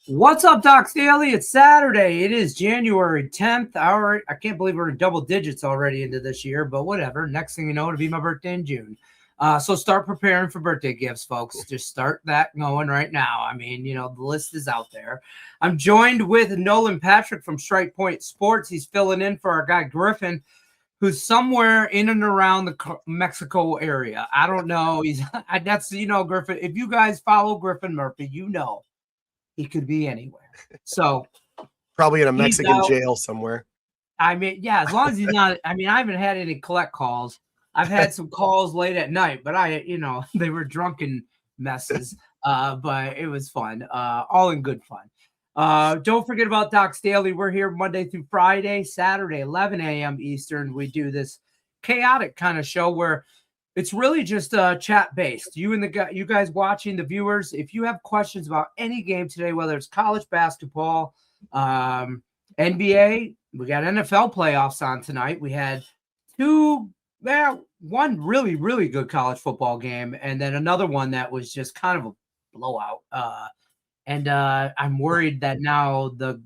What's up, Docs Daily? It's Saturday. It is January 10th. I can't believe we're in double digits already into this year, but whatever. Next thing you know, it'll be my birthday in June. So start preparing for birthday gifts, folks. Just start that going right now. I mean, the list is out there. I'm joined with Nolan Patrick from Strike Point Sports. He's filling in for our guy Griffin, who's somewhere in and around the Mexico area. I don't know. Griffin. If you guys follow Griffin Murphy, he could be anywhere. So probably in a Mexican jail somewhere. I mean, yeah, as long as he's not. I mean, I haven't had any collect calls. I've had some calls late at night, but they were drunken messes. But it was fun. All in good fun. Don't forget about Docs Daily. We're here Monday through Friday, Saturday, 11 a.m. Eastern. We do this chaotic kind of show where it's really just chat based. You guys watching, the viewers, if you have questions about any game today, whether it's college basketball, NBA, we got NFL playoffs on tonight. We had one really, really good college football game, and then another one that was just kind of a blowout. And I'm worried that now the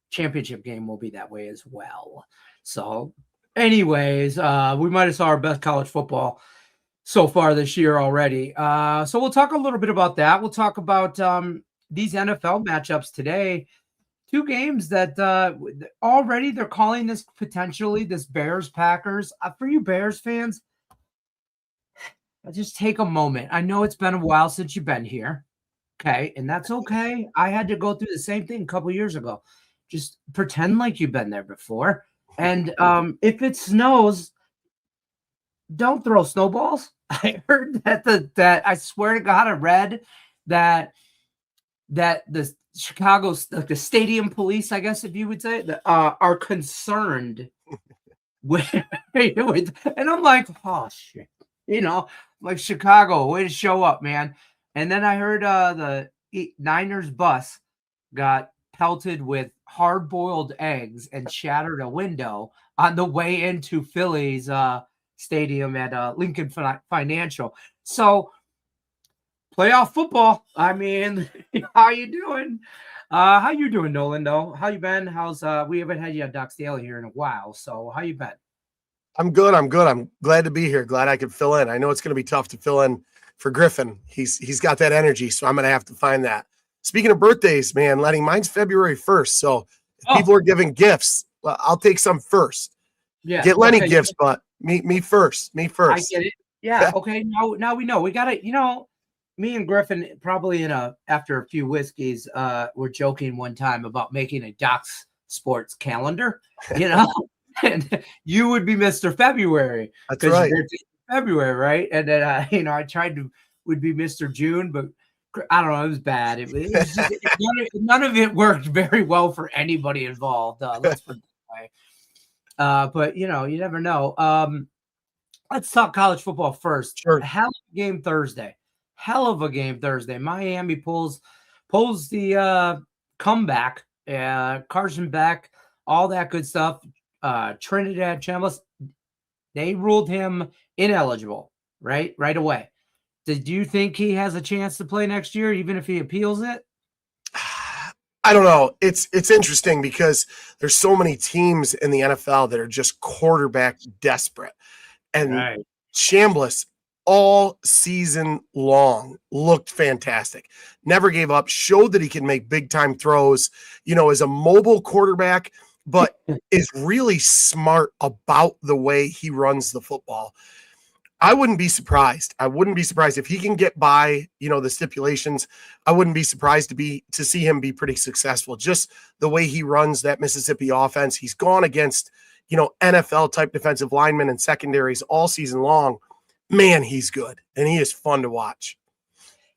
championship game will be that way as well. So anyways, we might have saw our best college football so far this year already. So we'll talk a little bit about that. We'll talk about these NFL matchups today. Two games that already they're calling this potentially this Bears-Packers. For you Bears fans, just take a moment. I know it's been a while since you've been here. Okay, and that's okay. I had to go through the same thing a couple years ago. Just pretend like you've been there before. And if it snows, don't throw snowballs. I heard that I swear to God, I read that the Chicago, like the stadium police, I guess if you would say, are concerned with, and I'm like, oh shit, like Chicago, way to show up, man. And then I heard the Niners bus got pelted with hard-boiled eggs and shattered a window on the way into Philly's stadium at Lincoln Financial. So playoff football. I mean, how you doing? How you doing, Nolan? Though, how you been? How's we haven't had you at Docs Daily here in a while. So how you been? I'm good. I'm glad to be here. Glad I could fill in. I know it's going to be tough to fill in for Griffin. He's got that energy, so I'm going to have to find that. Speaking of birthdays, man, Lenny, mine's February 1st. So if people are giving gifts, well, I'll take some first. Yeah, get Lenny gifts, but me first. Me first. I get it. Yeah. Okay. Now we know. We got to. Me and Griffin probably after a few whiskeys, were joking one time about making a Docs Sports calendar. And you would be Mr. February. That's right. February, right? And then I tried to would be Mr. June, but I don't know. It was bad. It was just, none of it worked very well for anybody involved. Let's put it that way. But you never know. Let's talk college football first. Sure. Hell of a game Thursday. Miami pulls the comeback. Carson Beck, all that good stuff. Trinidad Chambliss, they ruled him ineligible right away. Did you think he has a chance to play next year, even if he appeals it? I don't know. It's interesting because there's so many teams in the NFL that are just quarterback desperate. And Chambliss all season long looked fantastic. Never gave up, showed that he can make big-time throws, as a mobile quarterback, but is really smart about the way he runs the football. I wouldn't be surprised. If he can get by, the stipulations. I wouldn't be surprised to see him be pretty successful. Just the way he runs that Mississippi offense. He's gone against, NFL type defensive linemen and secondaries all season long. Man, he's good, and he is fun to watch.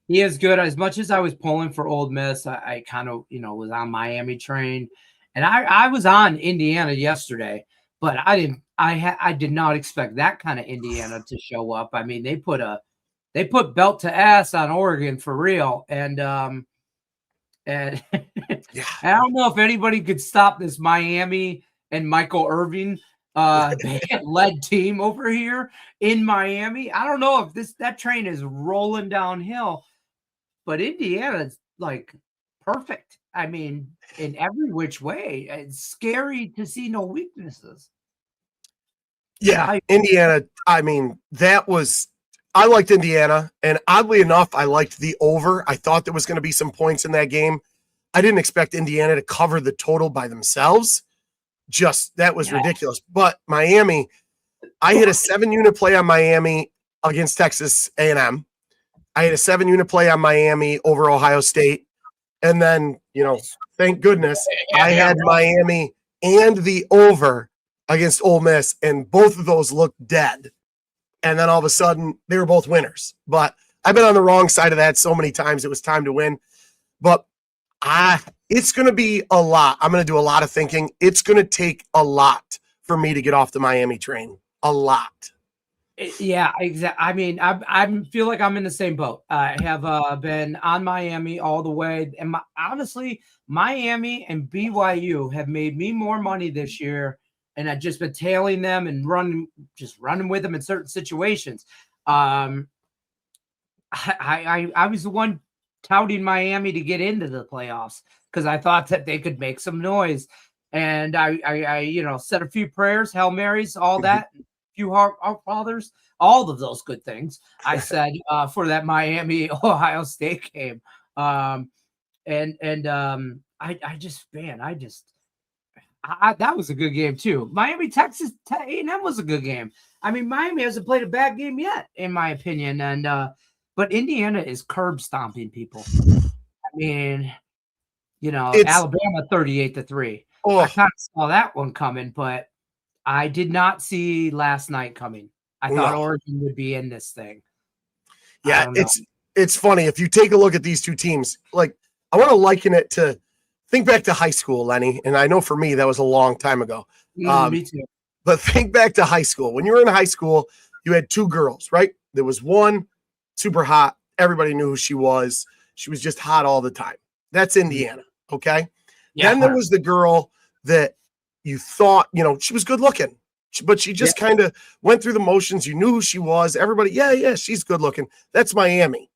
He is good. As much as I was pulling for Ole Miss, I kind of, was on Miami train, and I was on Indiana yesterday, but I did not expect that kind of Indiana to show up. I mean, they put belt to ass on Oregon for real, and I don't know if anybody could stop this Miami and Michael Irvin led team over here in Miami. I don't know if that train is rolling downhill, but Indiana's like perfect. I mean, in every which way. It's scary to see no weaknesses. Yeah, Indiana. I mean, I liked Indiana, and oddly enough, I liked the over. I thought there was going to be some points in that game. I didn't expect Indiana to cover the total by themselves. That was ridiculous. But Miami, I hit a 7-unit play on Miami against Texas A&M. I had a 7-unit play on Miami over Ohio State. And then, thank goodness, I had Miami and the over against Ole Miss, and both of those looked dead. And then all of a sudden, they were both winners. But I've been on the wrong side of that so many times. It was time to win. But it's going to be a lot. I'm going to do a lot of thinking. It's going to take a lot for me to get off the Miami train. A lot. Yeah, exactly. I mean, I feel like I'm in the same boat. I have been on Miami all the way. And honestly, Miami and BYU have made me more money this year. And I've just been tailing them and running with them in certain situations. I was the one touting Miami to get into the playoffs because I thought that they could make some noise. And I said a few prayers, Hail Marys, all that, a few Our Fathers, all of those good things I said for that Miami Ohio State game. That was a good game too. Miami Texas A&M was a good game. I mean, Miami hasn't played a bad game yet, in my opinion, and but Indiana is curb stomping people. I mean, Alabama 38-3. I kind of saw that one coming, but I did not see last night coming. I thought Oregon would be in this thing. Yeah, it's funny. If you take a look at these two teams, like I want to liken it to think back to high school, Lenny. And I know for me, that was a long time ago. Me too. But think back to high school. When you were in high school, you had two girls, right? There was one super hot. Everybody knew who she was. She was just hot all the time. That's Indiana, okay? Yeah. Then there was the girl that you thought, she was good looking, but she just kind of went through the motions. You knew who she was. Everybody, yeah, she's good looking. That's Miami.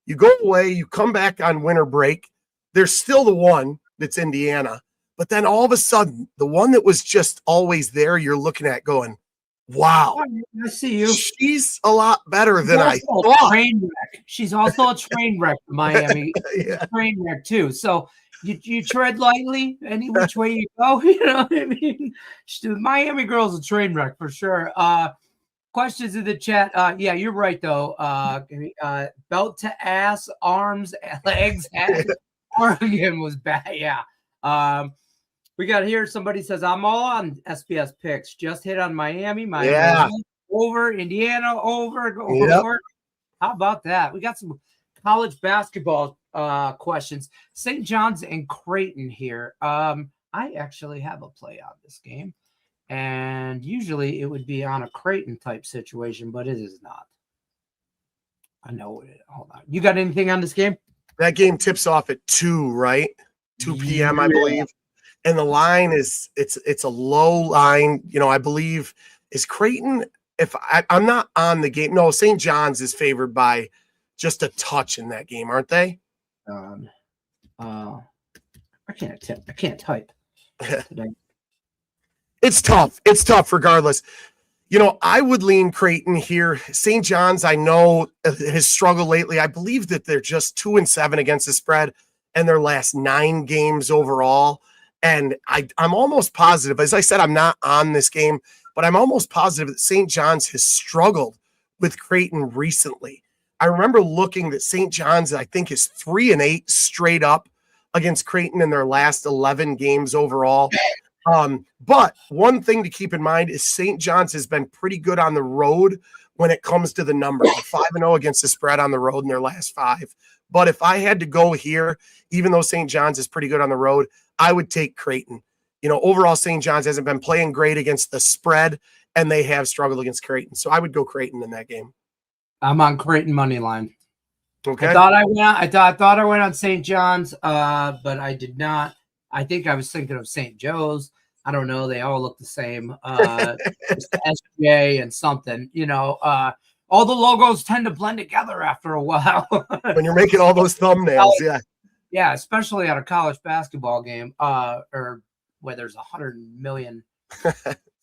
You go away, you come back on winter break. There's still the one that's Indiana. But then all of a sudden, the one that was just always there, you're looking at going, wow. I see you. She's a lot better than I thought. Train wreck. She's also a train wreck for Miami. Yeah. Train wreck too. So you tread lightly any which way you go. You know what I mean? The Miami girl's a train wreck for sure. Questions in the chat. Yeah, you're right though. Belt to ass, arms, legs, ass. Oregon was bad. Yeah. We got here. Somebody says, I'm all on SPS picks. Just hit on Miami. Over. Indiana over. How about that? We got some college basketball questions. St. John's and Creighton here. I actually have a play on this game. And usually it would be on a Creighton type situation, but it is not. I know it. Hold on. You got anything on this game? That game tips off at 2, right? 2 p.m., I believe. And the line it's a low line. I believe is Creighton. If I'm not on the game, no, St. John's is favored by just a touch in that game, aren't they? I can't type today. It's tough. It's tough regardless. I would lean Creighton here. St. John's, I know, has struggled lately. I believe that they're just 2-7 against the spread in their last 9 games overall. And I'm almost positive, as I said, I'm not on this game, but I'm almost positive that St. John's has struggled with Creighton recently. I remember looking that St. John's, I think, is 3-8 straight up against Creighton in their last 11 games overall. But one thing to keep in mind is St. John's has been pretty good on the road when it comes to the numbers. 5-0 against the spread on the road in their last 5. But if I had to go here, even though St. John's is pretty good on the road, I would take Creighton. Overall, St. John's hasn't been playing great against the spread, and they have struggled against Creighton. So I would go Creighton in that game. I'm on Creighton money line. Okay. I thought I went on St. John's, but I did not. I think I was thinking of St. Joe's. I don't know. They all look the same. SJ and something. All the logos tend to blend together after a while. When you're making all those thumbnails, yeah. Yeah, especially at a college basketball game, or where there's 100 million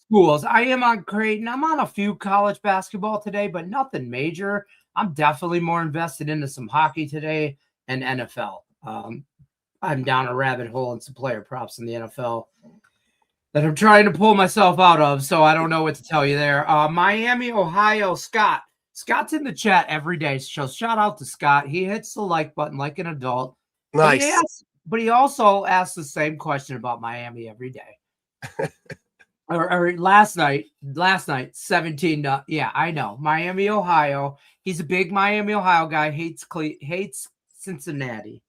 schools. I am on Creighton. I'm on a few college basketball today, but nothing major. I'm definitely more invested into some hockey today and NFL. I'm down a rabbit hole in some player props in the NFL that I'm trying to pull myself out of, so I don't know what to tell you there. Miami, Ohio, Scott. Scott's in the chat every day, so shout out to Scott. He hits the like button like an adult. Nice. But he also asks the same question about Miami every day. or last night, 17. Yeah, I know. Miami, Ohio. He's a big Miami, Ohio guy. Hates Cincinnati.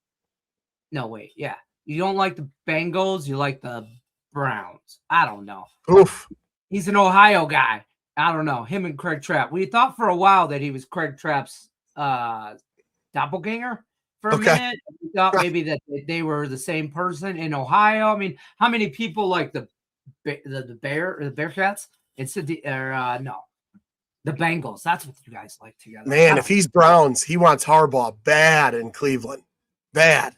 No, wait. Yeah. You don't like the Bengals. You like the Browns. I don't know. Oof. He's an Ohio guy. I don't know. Him and Craig Trapp. We thought for a while that he was Craig Trapp's doppelganger for a minute. We thought maybe that they were the same person in Ohio. I mean, how many people like the Bearcats? It's no, the Bengals. That's what you guys like together. Man, if he's Browns, he wants Harbaugh bad in Cleveland. Bad.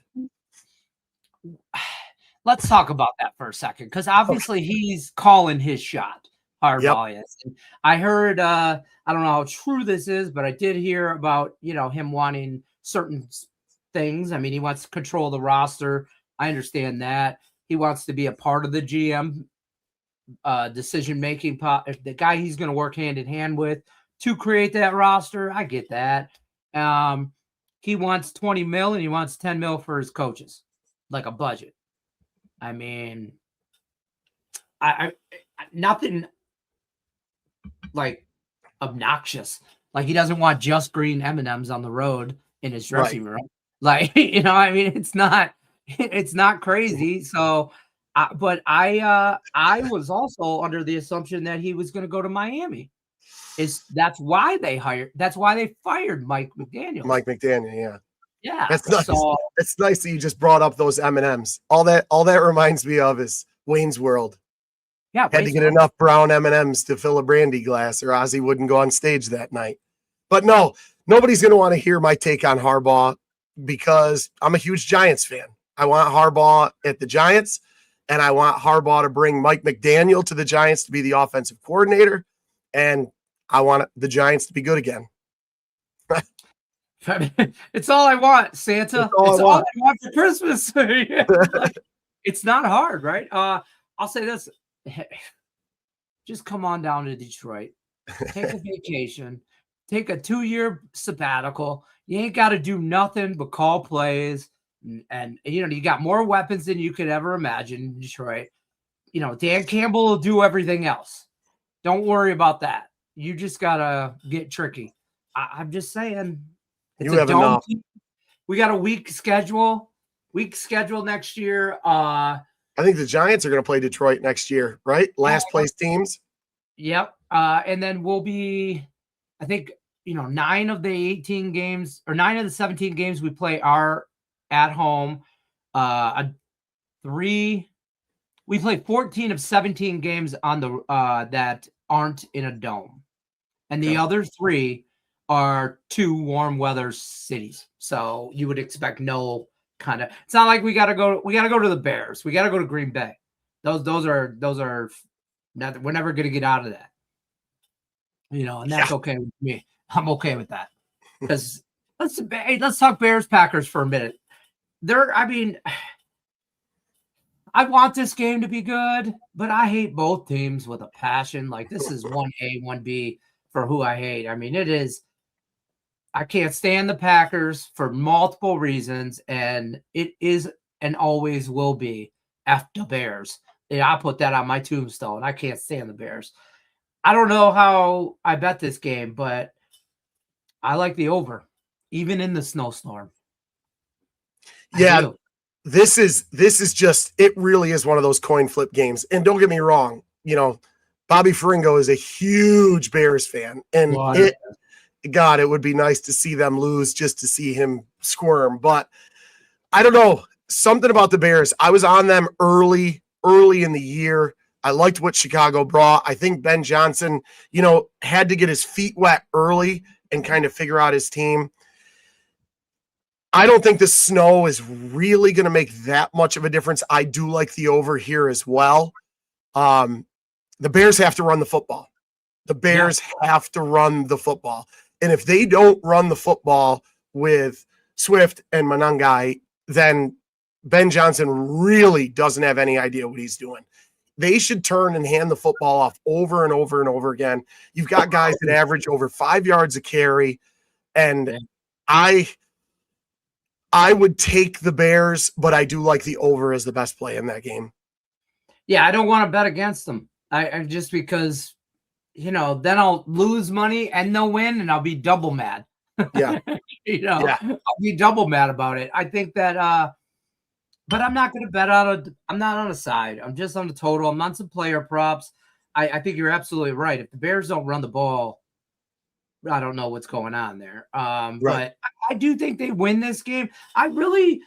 Let's talk about that for a second, because obviously he's calling his shot. Harbaugh is. And I heard, I don't know how true this is, but I did hear about, him wanting certain things. I mean, he wants to control the roster. I understand that. He wants to be a part of the GM decision-making, the guy he's going to work hand in hand with to create that roster. I get that. He wants 20 mil and he wants 10 mil for his coaches, like a budget. I mean, I nothing like obnoxious. Like, he doesn't want just green M&Ms on the road in his dressing room. Like, I mean, it's not crazy. So, but I was also under the assumption that he was going to go to Miami. That's why they fired Mike McDaniel. Mike McDaniel, yeah. Yeah. That's nice. So, it's nice that you just brought up those M&Ms. All that reminds me of is Wayne's World. Yeah. Had to get enough brown M&Ms to fill a brandy glass, or Ozzy wouldn't go on stage that night. But no, nobody's going to want to hear my take on Harbaugh, because I'm a huge Giants fan. I want Harbaugh at the Giants, and I want Harbaugh to bring Mike McDaniel to the Giants to be the offensive coordinator, and I want the Giants to be good again. It's all I want, Santa. It's all I want for Christmas. It's not hard, right? I'll say this. Just come on down to Detroit. Take a vacation. Take a 2-year sabbatical. You ain't got to do nothing but call plays. And you got more weapons than you could ever imagine in Detroit. Dan Campbell will do everything else. Don't worry about that. You just got to get tricky. I'm just saying. You have enough. We got a weak schedule next year. I think the Giants are going to play Detroit next year, right? Last place teams. Yep. And then we'll be, I think, 9 of the 18 games or 9 of the 17 games we play are at home. We play 14 of 17 games on the that aren't in a dome. And the other 3 are 2 warm weather cities. So you would expect no kind of, it's not like we got to go to the Bears. We got to go to Green Bay. Those are not, we're never going to get out of that. And that's okay with me. I'm okay with that. Because let's talk Bears Packers for a minute. I want this game to be good, but I hate both teams with a passion. Like, this is 1A, 1B for who I hate. I mean, it is. I can't stand the Packers for multiple reasons, and it is and always will be F the Bears. I put that on my tombstone. I can't stand the Bears. I don't know how I bet this game, but I like the over, even in the snowstorm. Yeah, this is just, it really is one of those coin flip games. And don't get me wrong, Bobby Ferringo is a huge Bears fan, and it would be nice to see them lose just to see him squirm. But I don't know, something about the Bears. I was on them early in the year. I liked what Chicago brought. I think Ben Johnson, had to get his feet wet early and kind of figure out his team. I don't think the snow is really going to make that much of a difference. I do like the over here as well. The Bears have to run the football. The Bears have to run the football. And if they don't run the football with Swift and Monangai, then Ben Johnson really doesn't have any idea what he's doing. They should turn and hand the football off over and over and over again. You've got guys that average over 5 yards a carry, and I would take the Bears, but I do like the over as the best play in that game. Yeah, I don't want to bet against them. I just because, then I'll lose money and they'll win, and I'll be double mad. Yeah. I'll be double mad about it. I think that but I'm not going to bet I'm not on a side. I'm just on the total. I'm on some player props. I think you're absolutely right. If the Bears don't run the ball, I don't know what's going on there. But I do think they win this game. I really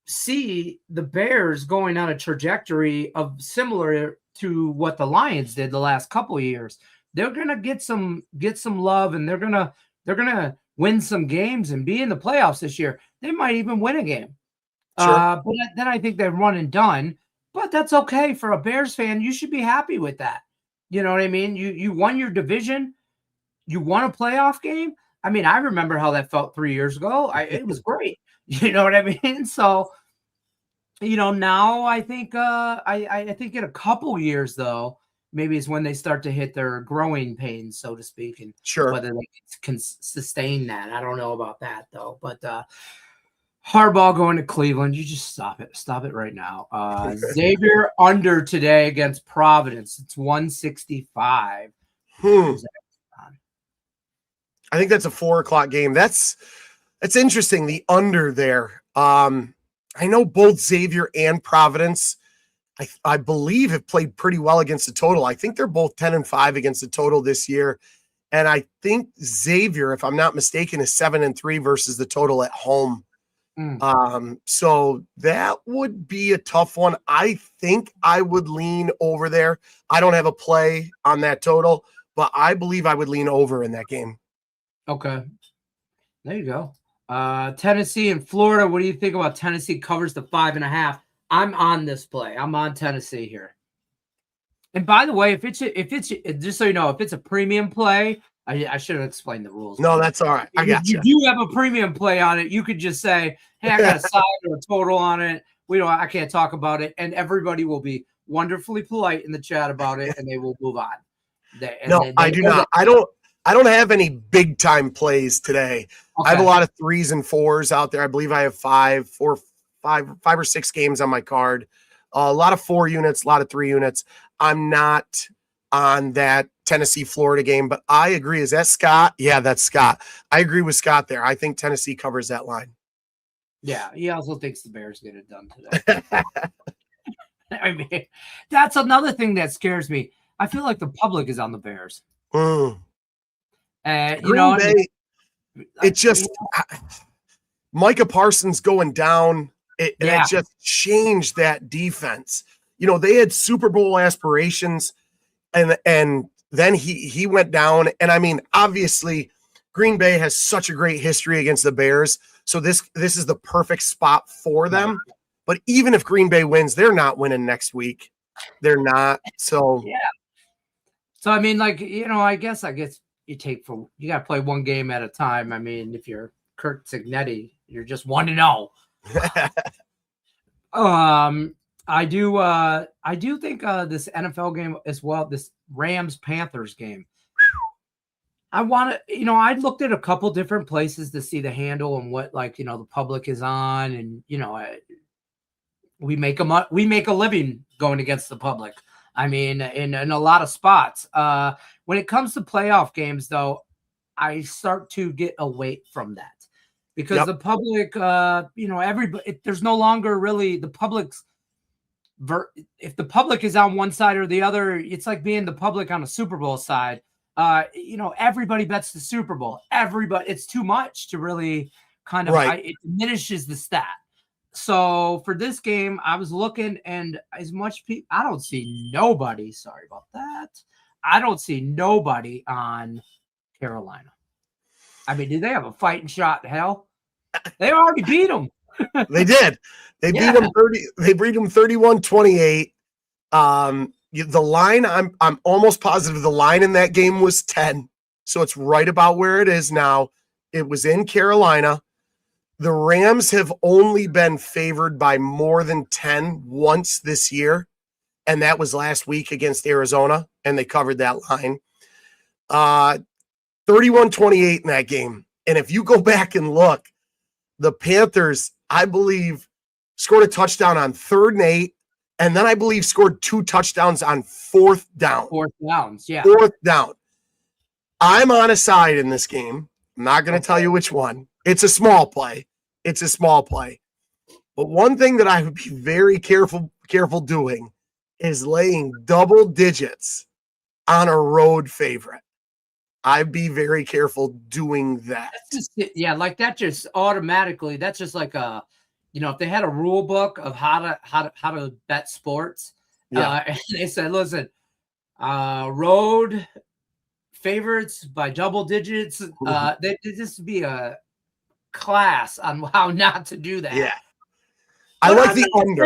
see the Bears going on a trajectory of similar to what the Lions did the last couple of years. They're going to get some love, and they're going to win some games and be in the playoffs this year. They might even win a game. But then I think they're run and done. But that's okay for a Bears fan. You should be happy with that. You know what I mean? You won your division. You won a playoff game. I mean, I remember how that felt 3 years ago. It was great. You know what I mean? So, now I think I think in a couple years, though, maybe is when they start to hit their growing pains, so to speak, and whether they can sustain that. I don't know about that, though. But Harbaugh going to Cleveland, you just stop it. Stop it right now. Xavier under today against Providence. It's 165. I think that's a 4:00 game. That's interesting. The under there. I know both Xavier and Providence, I believe, have played pretty well against the total. I think they're both 10-5 against the total this year. And I think Xavier, if I'm not mistaken, is 7-3 versus the total at home. So that would be a tough one. I think I would lean over there. I don't have a play on that total, but I believe I would lean over in that game. Okay. There you go. Tennessee and Florida. What do you think about Tennessee covers the 5.5? I'm on this play. I'm on Tennessee here. And by the way, if it's just so you know, if it's a premium play, I should have explained the rules. No, that's all right. I got you. If you do have a premium play on it, you could just say, "Hey, I got a side or a total on it. I can't talk about it," and everybody will be wonderfully polite in the chat about it, and they will move on. I do not. I don't have any big time plays today. Okay. I have a lot of 3s and 4s out there. I believe I have 5 or 6 games on my card. A lot of 4 units, a lot of 3 units. I'm not on that Tennessee Florida game, but I agree. Is that Scott? Yeah, that's Scott. I agree with Scott there. I think Tennessee covers that line. Yeah, he also thinks the Bears get it done today. I mean, that's another thing that scares me. I feel like the public is on the Bears. It just Micah Parsons going down. It just changed that defense. They had Super Bowl aspirations, and then he went down. And I mean, obviously, Green Bay has such a great history against the Bears, so this is the perfect spot for them. But even if Green Bay wins, they're not winning next week. They're not. So yeah. So I mean, I guess you got to play one game at a time. I mean, if you're Kirk Cignetti, you're just 1-0. I do think this NFL game as well, this Rams-Panthers game. I looked at a couple different places to see the handle and what the public is on, and we make a living going against the public. I mean, in a lot of spots. When it comes to playoff games, though, I start to get away from that because the public, everybody, there's no longer really the public's. If the public is on one side or the other, it's like being the public on a Super Bowl side. Everybody bets the Super Bowl. Everybody, it's too much to really kind of. It diminishes the stat. So for this game, I was looking, and as much people, I don't see nobody. Sorry about that. I don't see nobody on Carolina. I mean, do they have a fighting shot in hell? They already beat them. They did. They beat them 30. They beat them 31-28. The line, I'm almost positive the line in that game was 10. So it's right about where it is now. It was in Carolina. The Rams have only been favored by more than 10 once this year, and that was last week against Arizona, and they covered that line. 31-28 in that game. And if you go back and look, the Panthers, I believe, scored a touchdown on 3rd and 8, and then I believe scored 2 touchdowns on 4th down. 4th downs, yeah. 4th down. I'm on a side in this game. I'm not going to tell you which one. It's a small play. It's a small play. But one thing that I would be very careful doing is laying double digits on a road favorite. I'd be very careful doing that. Like that just automatically, that's just like if they had a rule book of how to bet sports, and they said, listen, road favorites by double digits, there just be a class on how not to do that. Yeah. I like the under.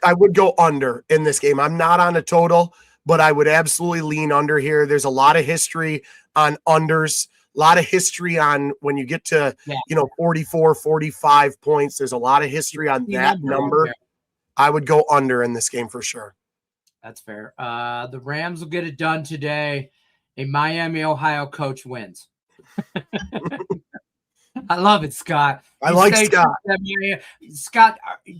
I would go under in this game. I'm not on a total, but I would absolutely lean under here. There's a lot of history on unders, a lot of history on when you get to 44, 45 points. There's a lot of history on that number. I would go under in this game for sure. That's fair. The Rams will get it done today. A Miami, Ohio coach wins. I love it, Scott. I like Scott. Scott,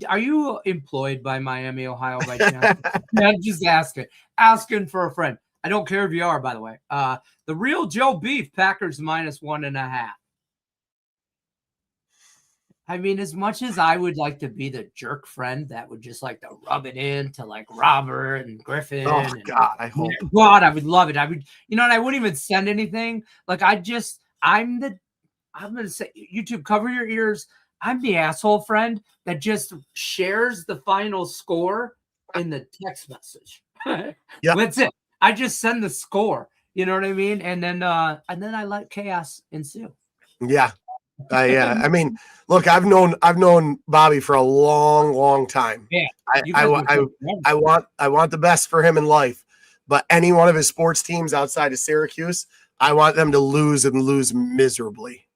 are you employed by Miami, Ohio by chance? I'm just asking for a friend. I don't care if you are, by the way. The real Joe Beef, Packers -1.5. I mean, as much as I would like to be the jerk friend that would just like to rub it in to like Robert and Griffin. Oh, God, I hope. God, I would love it. I would, and I wouldn't even send anything. Like, I'm going to say, YouTube, cover your ears. I'm the asshole friend that just shares the final score in the text message. Yeah, that's it. I just send the score. You know what I mean? And then I let chaos ensue. Yeah. Yeah. I mean, look, I've known Bobby for a long, long time. Yeah. I want the best for him in life, but any one of his sports teams outside of Syracuse, I want them to lose and lose miserably.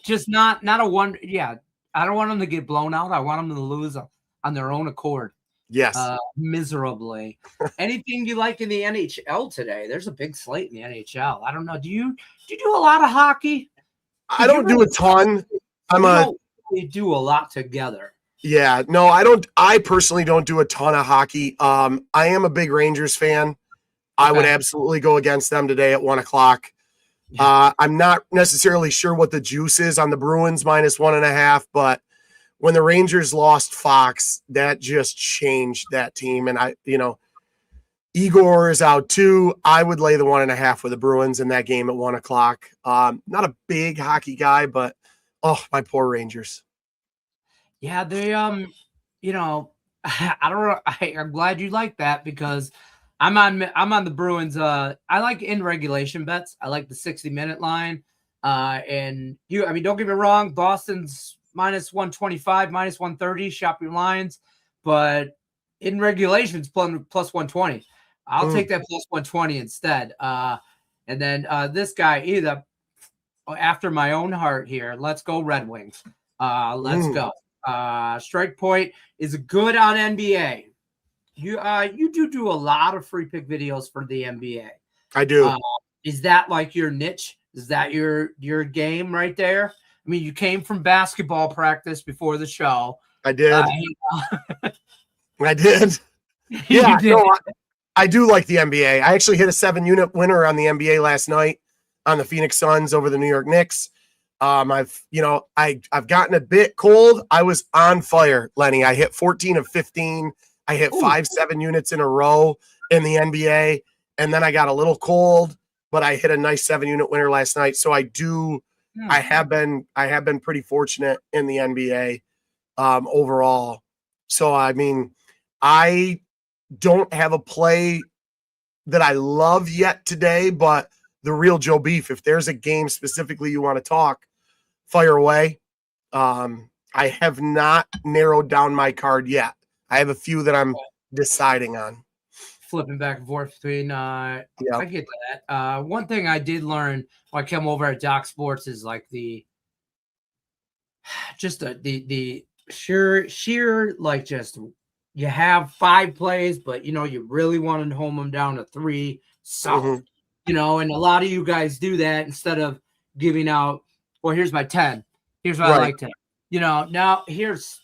Just not a one. Yeah. I don't want them to get blown out. I want them to lose on their own accord. Yes. Miserably. Anything you like in the NHL today? There's a big slate in the NHL. I don't know. Do you do a lot of hockey? I don't do a ton. We do a lot together. Yeah. No, I don't. I personally don't do a ton of hockey. I am a big Rangers fan. Okay. I would absolutely go against them today at 1:00. I'm not necessarily sure what the juice is on the Bruins -1.5, but when the Rangers lost Fox, that just changed that team. And Igor is out too. I would lay the 1.5 with the Bruins in that game at 1:00. Not a big hockey guy, but my poor Rangers. Yeah, they I don't know. I'm glad you like that because I'm on the Bruins. I like in regulation bets. I like the 60-minute line. And don't get me wrong, Boston's -125, -130, shop your lines, but in regulations plus 120. I'll take that plus 120 instead. And then this guy, either after my own heart here, let's go Red Wings. Let's go. Strike Point is good on NBA. You do a lot of free pick videos for the NBA. I do. Is that like your niche? Is that your game right there? I mean, you came from basketball practice before the show. I did. I did. Yeah, I do like the NBA. I actually hit a 7-unit winner on the NBA last night on the Phoenix Suns over the New York Knicks. I've gotten a bit cold. I was on fire, Lenny. I hit 14 of 15. I hit 5 7-units in a row in the NBA, and then I got a little cold, but I hit a nice 7-unit winner last night. So I do. I have been pretty fortunate in the NBA overall. So, I mean, I don't have a play that I love yet today, but the real Joe Beef. If there's a game specifically you want to talk, fire away. I have not narrowed down my card yet. I have a few that I'm deciding on. Flipping back and forth between I get that. One thing I did learn when I came over at Doc Sports is like the sheer like just you have 5 plays, but you really want to home them down to 3 solid. And a lot of you guys do that instead of giving out, well, here's my 10. Here's what I like to, now here's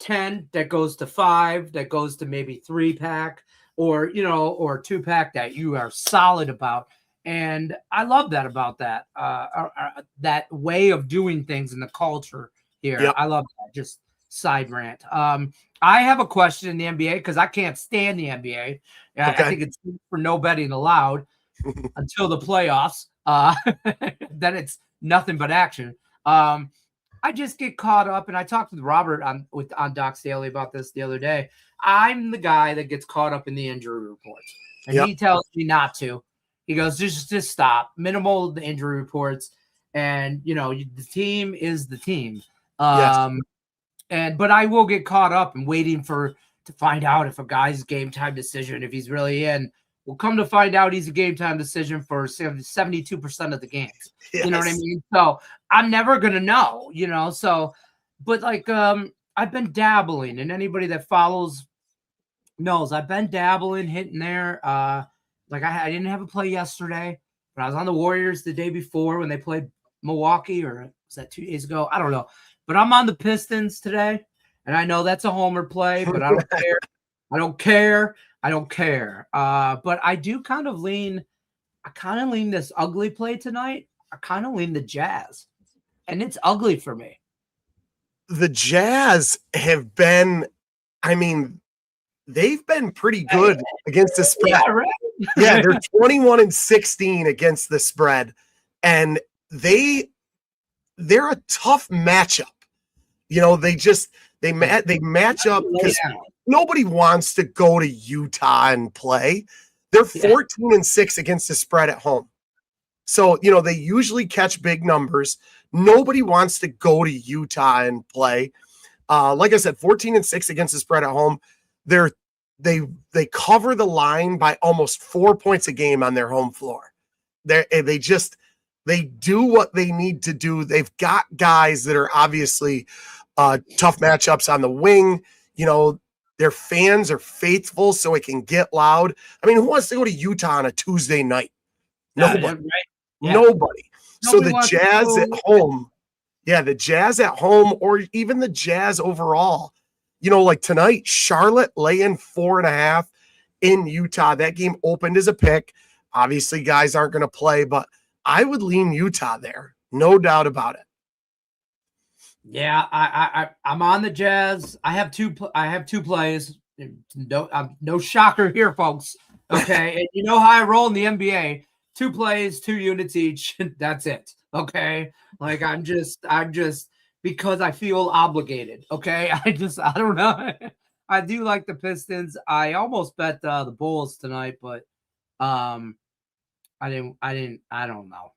10 that goes to 5, that goes to maybe 3-pack or 2-pack that you are solid about. And I love that about that, that way of doing things in the culture here. Yep. I love that. Just side rant. I have a question in the NBA because I can't stand the NBA. I think it's for no betting allowed until the playoffs. Then it's nothing but action. I just get caught up, and I talked with Robert on Doc's Daily about this the other day. I'm the guy that gets caught up in the injury reports, and he tells me not to. He goes, just stop. Minimal the injury reports, and the team is the team. But I will get caught up and waiting to find out if a guy's game time decision, if he's really in. We'll come to find out he's a game time decision for 72% of the games. Yes. You know what I mean? So I'm never gonna know, So, but like I've been dabbling, and anybody that follows knows I've been dabbling, hitting there. Like I didn't have a play yesterday, but I was on the Warriors the day before when they played Milwaukee, or was that 2 days ago? I don't know. But I'm on the Pistons today, and I know that's a homer play, but I don't care. I don't care. But I do kind of lean this ugly play tonight. I kind of lean the Jazz, and it's ugly for me. The Jazz have been, they've been pretty good against the spread. Yeah, right? Yeah, they're 21-16 against the spread, and they're a tough matchup. They match up because nobody wants to go to Utah and play. They're 14-6 against the spread at home. So, they usually catch big numbers. Nobody wants to go to Utah and play. Like I said, 14-6 against the spread at home. They cover the line by almost 4 points a game on their home floor. They do what they need to do. They've got guys that are obviously tough matchups on the wing. Their fans are faithful, so it can get loud. Who wants to go to Utah on a Tuesday night? Nobody. Nobody. So the Jazz at home, the Jazz at home, or even the Jazz overall, like tonight, Charlotte laying 4.5 in Utah. That game opened as a pick. Obviously, guys aren't going to play, but I would lean Utah there. No doubt about it. Yeah, I'm on the Jazz. I have two plays. No shocker here, folks. Okay, and you know how I roll in the NBA: 2 plays, 2 units each. That's it. Okay, like I'm just because I feel obligated. Okay, I don't know. I do like the Pistons. I almost bet the Bulls tonight, but I don't know.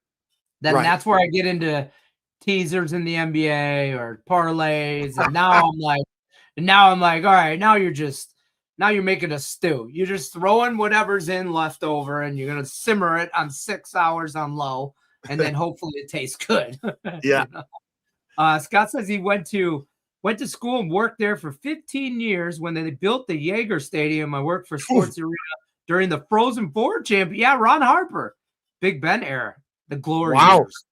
Then that's where I get into teasers in the NBA or parlays, and now I'm like, all right, now you're making a stew. You're just throwing whatever's in left over, and you're gonna simmer it on 6 hours on low, and then hopefully it tastes good. Yeah. Scott says he went to school and worked there for 15 years. When they built the Yager Stadium, I worked for Sports Arena during the Frozen Four champion. Yeah, Ron Harper, Big Ben era, the glory years.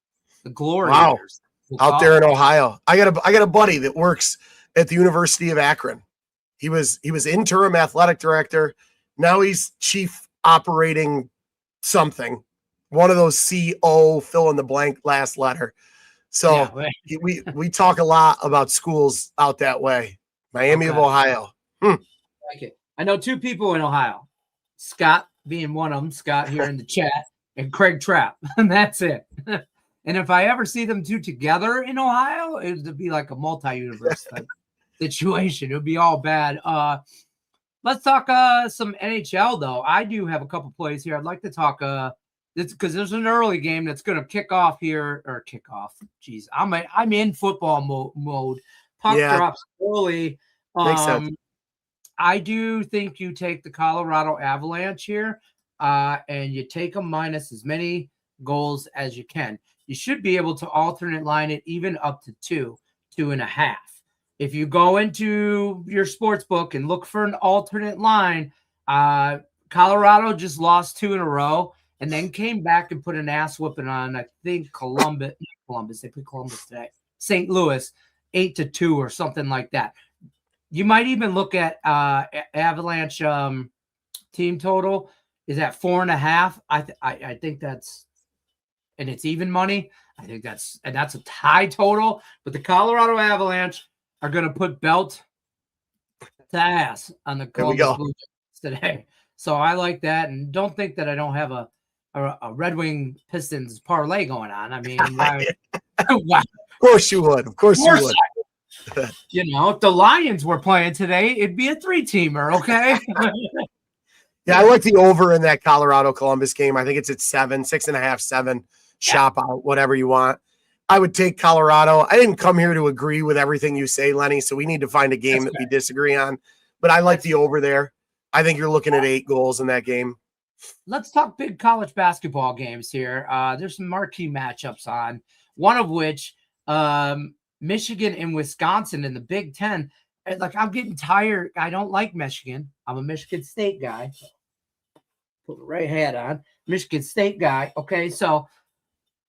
The glory years. Out there in Ohio. I got a buddy that works at the University of Akron. He was interim athletic director. Now he's chief operating something. One of those CO fill in the blank last letter. So we talk a lot about schools out that way. Miami of Ohio. Like it. I know 2 people in Ohio. Scott being one of them. Scott here in the chat, and Craig Trapp, and that's it. And if I ever see them 2 together in Ohio, it would be like a multi-universe type situation. It would be all bad. Let's talk some NHL, though. I do have a couple plays here. I'd like to talk because there's an early game that's going to kick off here or kick off. Jeez, I'm in football mode. Puck drops early. Makes sense. I do think you take the Colorado Avalanche here, and you take them minus as many goals as you can. You should be able to alternate line it even up to 2.5. If you go into your sports book and look for an alternate line, Colorado just lost 2 in a row and then came back and put an ass whooping on, I think, Columbus. They put Columbus today. St. Louis, 8-2 or something like that. You might even look at Avalanche team total is at 4.5. I think that's, and it's even money. I think that's a tie total. But the Colorado Avalanche are going to put belt to ass on the Columbus Blue Jays today. So I like that, and don't think that I don't have a Red Wing Pistons parlay going on. I mean, why? Of course you would. Of course you would. You know, if the Lions were playing today, it'd be a 3-teamer, okay? Yeah, I like the over in that Colorado-Columbus game. I think it's at 6.5, 7. Shop out, whatever you want. I would take Colorado. I didn't come here to agree with everything you say, Lenny, so we need to find a game that we disagree on. But I like the over there. I think you're looking at 8 goals in that game. Let's talk big college basketball games here. There's some marquee matchups on, one of which Michigan and Wisconsin in the Big Ten. Like, I'm getting tired. I don't like Michigan. I'm a Michigan State guy. Put the right hat on. Michigan State guy. Okay, so,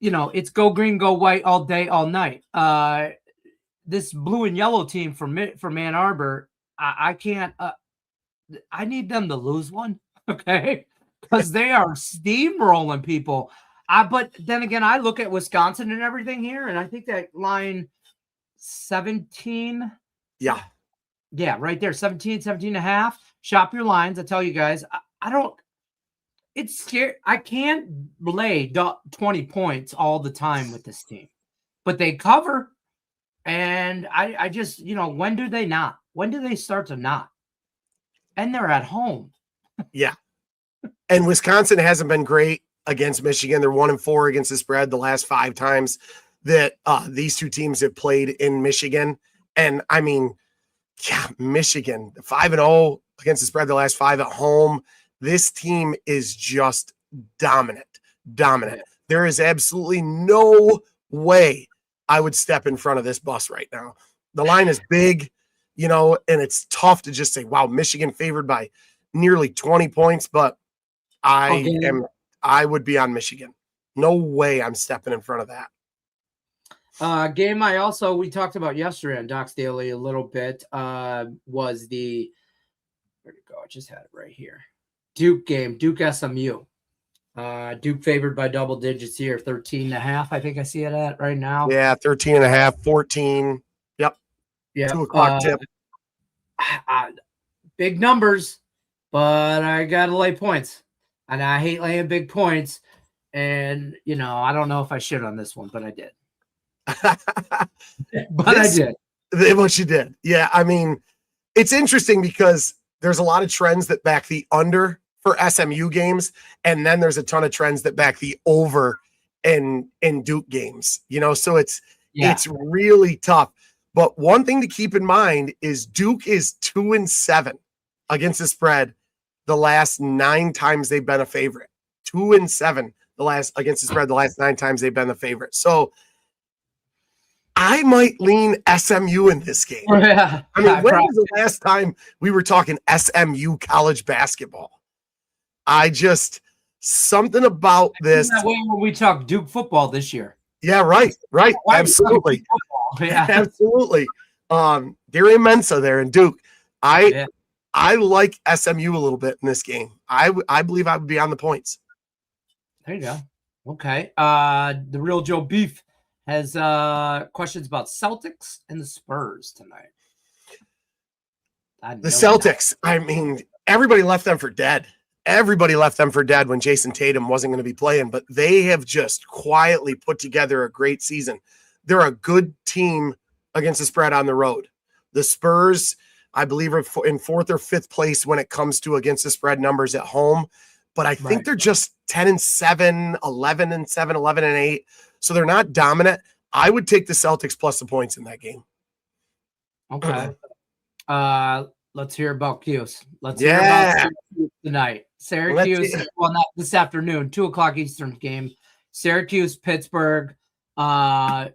you know, it's go green, go white all day, all night. This blue and yellow team from Ann Arbor, I can't. I need them to lose one, okay? Because they are steamrolling people. But then again, I look at Wisconsin and everything here, and I think that line 17. Yeah. Yeah, right there. 17.5. Shop your lines. I tell you guys, I don't. It's scary. I can't lay 20 points all the time with this team, but they cover. And I just, you know, when do they not? When do they start to not? And they're at home. Yeah. And Wisconsin hasn't been great against Michigan. They're 1-4 against the spread the last 5 times that these two teams have played in Michigan. And I mean, yeah, Michigan 5-0 against the spread the last 5 at home. This team is just dominant. There is absolutely no way I would step in front of this bus right now. The line is big, you know, and it's tough to just say, wow, Michigan favored by nearly 20 points, but I would be on Michigan. No way I'm stepping in front of that. Game we talked about yesterday on Doc's Daily a little bit, was the, where'd it go? I just had it right here. Duke game, Duke SMU. Duke favored by double digits here, 13.5. I think I see it at right now. Yeah, 13.5, 14. Yep. 2 o'clock tip. Big numbers, but I got to lay points. And I hate laying big points. And, you know, I don't know if I should on this one, but I did. I did. What you did. Yeah, I mean, it's interesting because there's a lot of trends that back the under for SMU games, and then there's a ton of trends that back the over in Duke games. You know, so it's really tough. But one thing to keep in mind is Duke is 2-7 against the spread the last 9 times they've been a favorite. 2-7 against the spread the last 9 times they've been the favorite. So I might lean SMU in this game. Yeah, I mean, when was the last time we were talking SMU college basketball? Something about this. That way when we talk Duke football this year. Yeah, right. Absolutely. Yeah. Absolutely. Darian Mensah there in Duke. I like SMU a little bit in this game. I believe I would be on the points. There you go. Okay. The Real Joe Beef has questions about Celtics and the Spurs tonight. The Celtics, I mean, everybody left them for dead. Everybody left them for dead when Jason Tatum wasn't going to be playing, but they have just quietly put together a great season. They're a good team against the spread on the road. The Spurs, I believe, are in 4th or 5th place when it comes to against the spread numbers at home. but I think they're just 10-7, 11-7, 11-8. So they're not dominant. I would take the Celtics plus the points in that game. Okay. Let's hear about Cuse. Let's hear about Syracuse tonight. Syracuse, well, not this afternoon, 2:00 Eastern game. Syracuse, Pittsburgh. I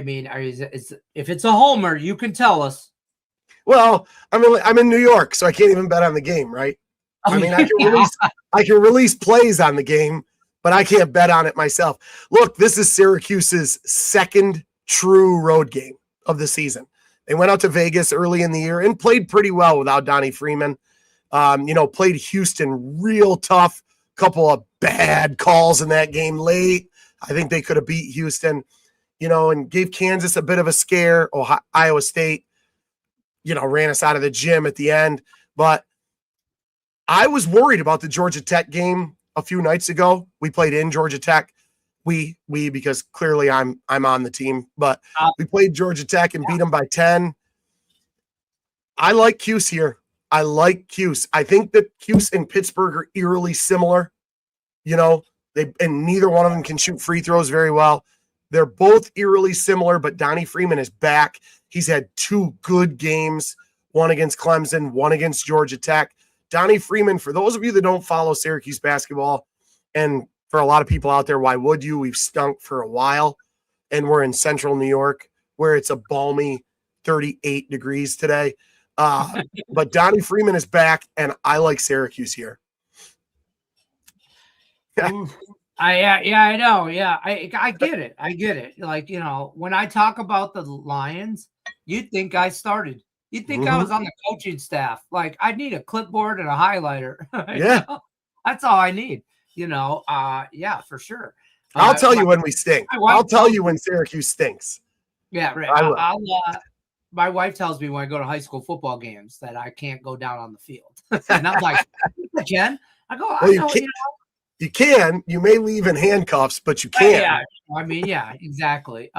mean, if it's a homer, you can tell us. Well, I'm in New York, so I can't even bet on the game, right? I mean, I can release plays on the game, but I can't bet on it myself. Look, this is Syracuse's second true road game of the season. They went out to Vegas early in the year and played pretty well without Donnie Freeman. Played Houston real tough. Couple of bad calls in that game late. I think they could have beat Houston, and gave Kansas a bit of a scare. Iowa State, ran us out of the gym at the end. But I was worried about the Georgia Tech game a few nights ago. We played in Georgia Tech. We because clearly I'm on the team, but we played Georgia Tech and beat them by 10. I like Cuse here. I like Cuse. I think that Cuse and Pittsburgh are eerily similar. And neither one of them can shoot free throws very well. They're both eerily similar, but Donnie Freeman is back. He's had 2 good games, one against Clemson, one against Georgia Tech. Donnie Freeman, for those of you that don't follow Syracuse basketball, and for a lot of people out there, why would you? We've stunk for a while, and we're in central New York where it's a balmy 38 degrees today. But Donnie Freeman is back, and I like Syracuse here. I know. Yeah, I get it. I get it. Like, when I talk about the Lions, you'd think I started. You'd think I was on the coaching staff. Like, I need a clipboard and a highlighter. Yeah. That's all I need. Yeah, for sure. I'll tell you when we stink. I'll tell you when Syracuse stinks. Yeah, right. My wife tells me when I go to high school football games that I can't go down on the field. And I'm like, I can. I go, You can. You may leave in handcuffs, but you can. Yeah, I mean, yeah, exactly.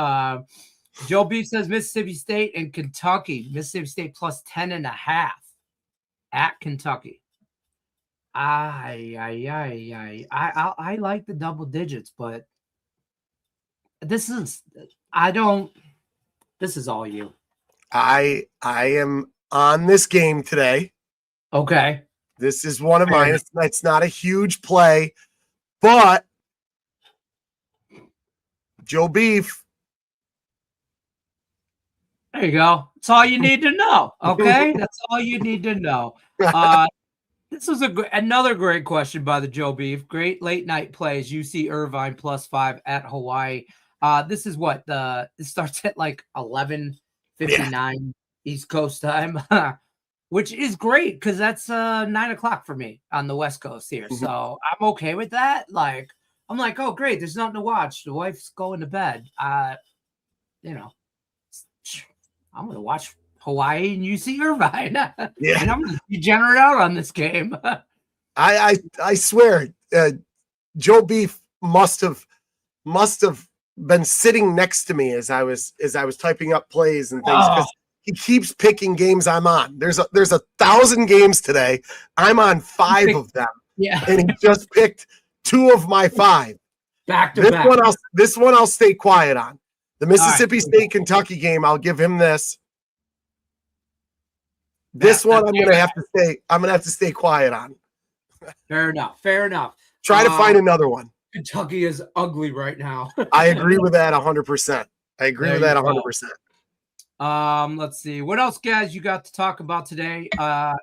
Joe Beef says Mississippi State and Kentucky. Mississippi State plus 10.5 at Kentucky. I like the double digits, but this is all you. I am on this game today. Okay. This is one of mine. It's not a huge play, but Joe Beef. There you go. That's all you need to know. Okay. That's all you need to know. This was another great question by the Joe Beef. Great late night plays. UC Irvine plus 5 at Hawaii. This is what it starts at like 11:59 East Coast time, which is great because that's 9:00 for me on the West Coast here. So I'm okay with that. Like, I'm like, oh great, there's nothing to watch. The wife's going to bed. I'm gonna watch Hawaii and UC Irvine. Yeah. And I'm going to degenerate out on this game. I swear, Joe Beef must have been sitting next to me as I was typing up plays and things because he keeps picking games I'm on. There's 1,000 games today. I'm on 5 of them. Yeah. And he just picked 2 of my 5. Back to back. This one I'll stay quiet on. The Mississippi State Kentucky game, I'll give him this. This one I'm gonna have to stay quiet on. Fair enough. Try to find another one. Kentucky is ugly right now. I agree with that 100%. I agree with that 100%. Let's see. What else, guys, you got to talk about today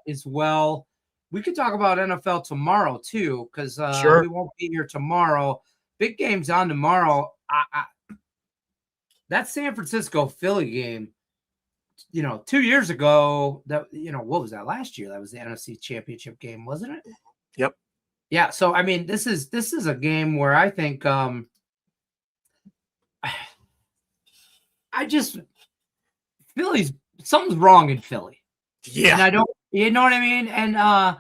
as well? We could talk about NFL tomorrow, too, because we won't be here tomorrow. Big games on tomorrow. That San Francisco-Philly game, 2 years ago, what was that last year? That was the NFC Championship game, wasn't it? Yep. Yeah. So, I mean, this is a game where I think something's wrong in Philly. Yeah. And I don't, you know what I mean? And,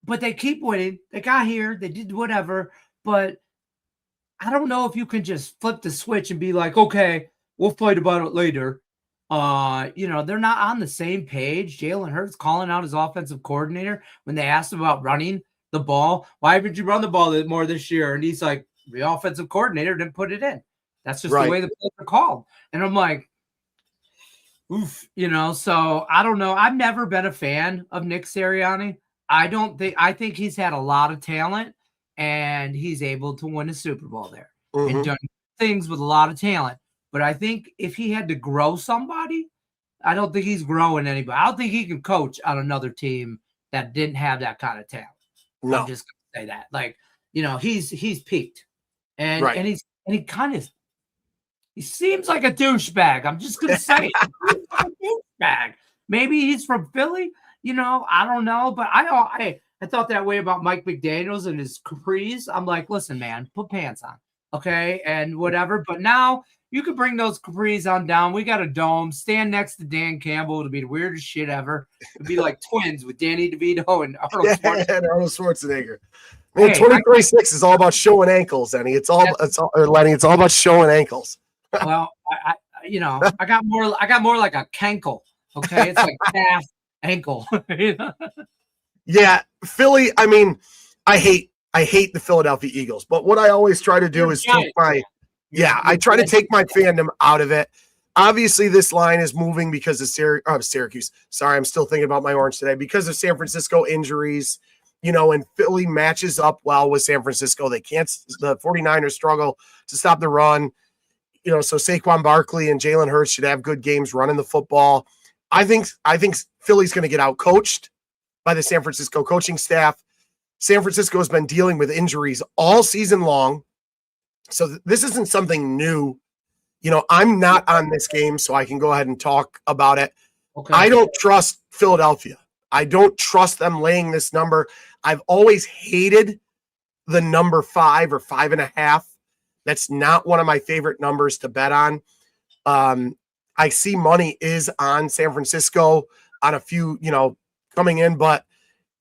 but they keep winning. They got here, they did whatever, but I don't know if you can just flip the switch and be like, okay, we'll fight about it later. They're not on the same page. Jalen Hurts calling out his offensive coordinator when they asked him about running the ball. Why haven't you run the ball more this year? And he's like, the offensive coordinator didn't put it in. That's just the way the plays are called. And I'm like, oof, so I don't know. I've never been a fan of Nick Sirianni. I think he's had a lot of talent and he's able to win a Super Bowl there and done things with a lot of talent. But I think if he had to grow somebody, I don't think he's growing anybody. I don't think he can coach on another team that didn't have that kind of talent. No. I'm just gonna say that. Like, he's peaked. And he kind of he seems like a douchebag. I'm just gonna say it. A douchebag. Maybe he's from Philly, I don't know. But I thought that way about Mike McDaniels and his capris. I'm like, listen, man, put pants on. Okay, and whatever. But now you can bring those capris on down. We got a dome. Stand next to Dan Campbell. It'll be the weirdest shit ever. It'll be like twins with Danny DeVito and Arnold Schwarzenegger. And Arnold Schwarzenegger. Man, 2026 is all about showing ankles, Lenny. It's all about showing ankles. Well, I got more like a cankle. Okay, it's like calf ankle. Yeah, Philly. I mean, I hate the Philadelphia Eagles, but what I always try to do is take my fandom out of it. Obviously, this line is moving because of Syracuse. Sorry, I'm still thinking about my orange today because of San Francisco injuries. And Philly matches up well with San Francisco. The 49ers struggle to stop the run. So Saquon Barkley and Jalen Hurts should have good games running the football. I think Philly's going to get out-coached by the San Francisco coaching staff. San Francisco has been dealing with injuries all season long. So this isn't something new. I'm not on this game, so I can go ahead and talk about it. Okay. I don't trust Philadelphia. I don't trust them laying this number. I've always hated the number 5 or 5.5. That's not one of my favorite numbers to bet on. I see money is on San Francisco on a few, coming in, but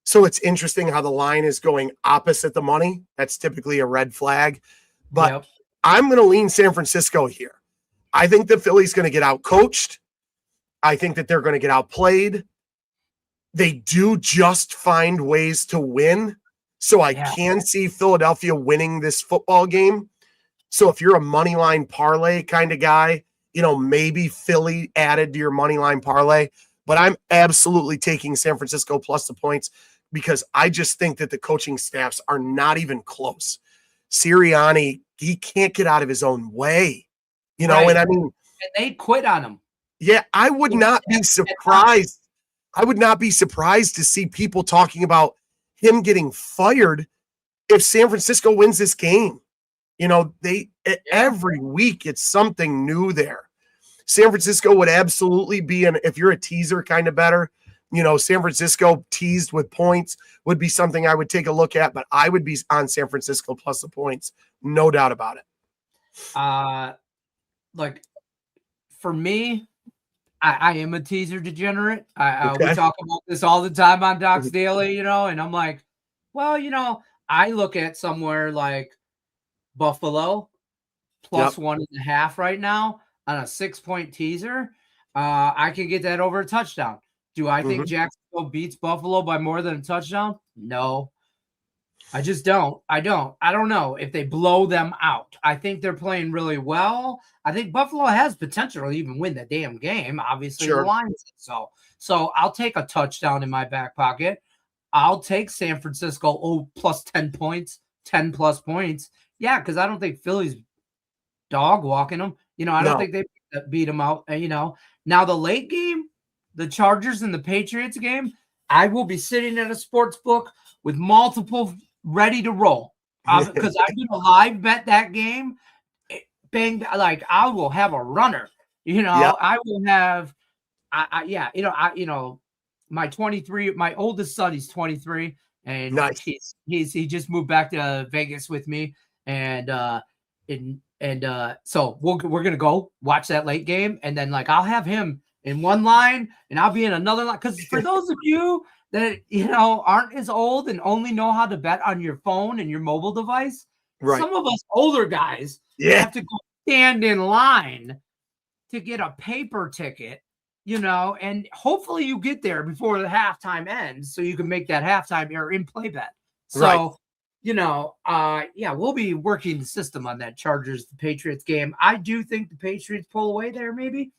so it's interesting how the line is going opposite the money. That's typically a red flag, but I'm going to lean San Francisco here. I think the Philly's going to get out coached. I think that they're going to get outplayed. They do just find ways to win. So I can see Philadelphia winning this football game. So if you're a money line parlay kind of guy, maybe Philly added to your money line parlay, but I'm absolutely taking San Francisco plus the points because I just think that the coaching staffs are not even close. Sirianni, he can't get out of his own way, and I mean, and they quit on him. Yeah, I would not be surprised. I would not be surprised to see people talking about him getting fired if San Francisco wins this game. Every week it's something new there. San Francisco would absolutely be if you're a teaser kind of better, San Francisco teased with points would be something I would take a look at, but I would be on San Francisco plus the points. No doubt about it. Like for me, I am a teaser degenerate. We talk about this all the time on Docs Daily, and I'm like, well, I look at somewhere like Buffalo plus 1.5 right now on a 6-point teaser. I can get that over a touchdown. Do I think Jacksonville beats Buffalo by more than a touchdown? No. I just don't. I don't know if they blow them out. I think they're playing really well. I think Buffalo has potential to even win the damn game. Obviously, the line's so I'll take a touchdown in my back pocket. I'll take San Francisco plus 10 points, 10 plus points. Yeah, because I don't think Philly's dog walking them. I don't think they beat them out. Now the late game, the Chargers and the Patriots game, I will be sitting at a sports book with multiple ready to roll because I'm going to live bet that game. Bang, like I will have a runner. I will have. My 23, my oldest son, he's 23, and nice. he just moved back to Vegas with me, and so we're gonna go watch that late game, and then I'll have him in one line, and I'll be in another line. Because for those of you that aren't as old and only know how to bet on your phone and your mobile device, some of us older guys have to go stand in line to get a paper ticket. And hopefully you get there before the halftime ends so you can make that halftime or in play bet. So, yeah, we'll be working the system on that Chargers, the Patriots game. I do think the Patriots pull away there. Maybe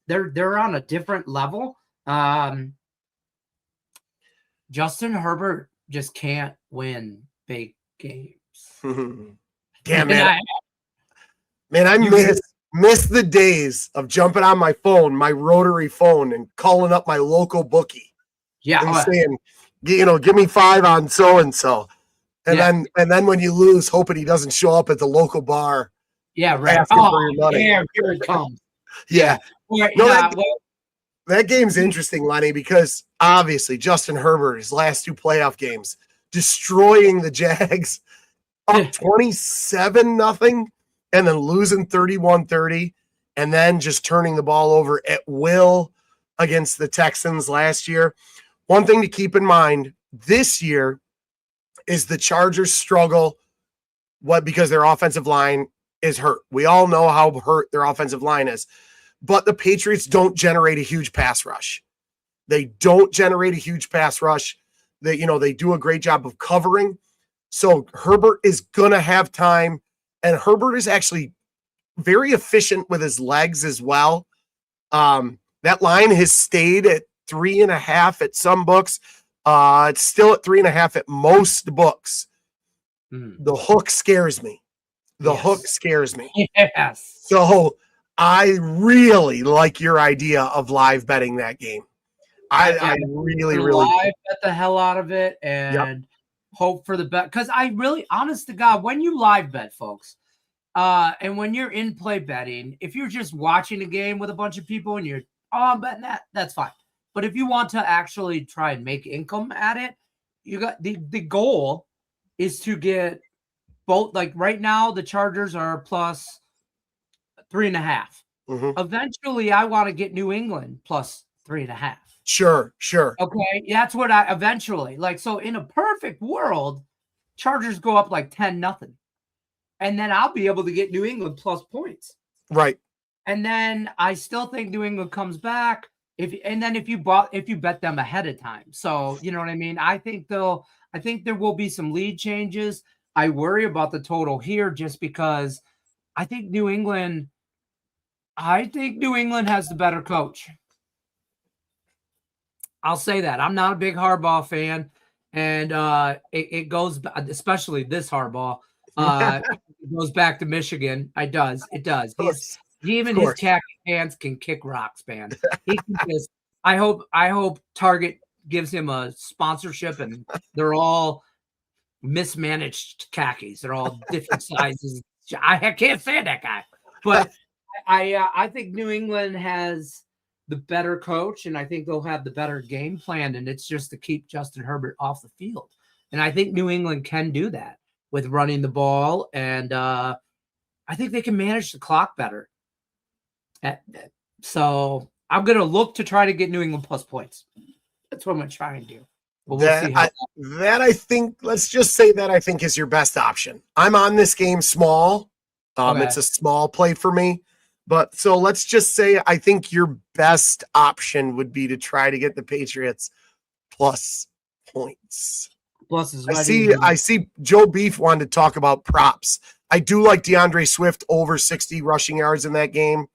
they're on a different level. Justin Herbert just can't win big games. Damn, man. I miss the days of jumping on my phone, my rotary phone, and calling up my local bookie. Yeah. And saying, give me 5 on so-and-so. And then when you lose, hoping he doesn't show up at the local bar. Yeah, right. Asking for your money. Yeah, here it comes. Yeah. That game's interesting, Lenny, because obviously Justin Herbert, his last 2 playoff games, destroying the Jags up 27-0, and then losing 31-30, and then just turning the ball over at will against the Texans last year. One thing to keep in mind this year is the Chargers struggle because their offensive line is hurt. We all know how hurt their offensive line is. But the Patriots don't generate a huge pass rush. They don't generate a huge pass rush. They do a great job of covering. So Herbert is going to have time. And Herbert is actually very efficient with his legs as well. That line has stayed at 3.5 at some books. It's still at 3.5 at most books. The hook scares me. Hook scares me. Yes. So I really like your idea of live betting that game. I really live bet the hell out of it and hope for the best. Because I really, honest to God, when you live bet, folks, and when you're in play betting, if you're just watching a game with a bunch of people and you're, I'm betting that's fine. But if you want to actually try and make income at it, you got the goal is to get both. Like right now, the Chargers are plus 3.5. Eventually, I want to get New England plus 3.5. Sure. Okay, that's what I eventually like. So in a perfect world, Chargers go up like 10-0, and then I'll be able to get New England plus points. Right. And then I still think New England comes back. If you bet them ahead of time. So you know what I mean? I think there will be some lead changes. I worry about the total here just because I think New England has the better coach. I'll say that. I'm not a big Harbaugh fan, and it goes, especially this Harbaugh, it goes back to Michigan. It does. Even his khaki pants can kick rocks, man. He can just. I hope Target gives him a sponsorship, and they're all mismanaged khakis. They're all different sizes. I can't stand that guy, but I think New England has the better coach, and I think they'll have the better game plan, and it's just to keep Justin Herbert off the field. And I think New England can do that with running the ball, and I think they can manage the clock better. So I'm going to look to try to get New England plus points. That's what I'm going to try and do. But we'll see how I think, let's just say that I think is your best option. I'm on this game small. It's a small play for me. But so let's just say I think your best option would be to try to get the Patriots plus points. Plus is I see Joe Beef wanted to talk about props. I do like DeAndre Swift over 60 rushing yards in that game.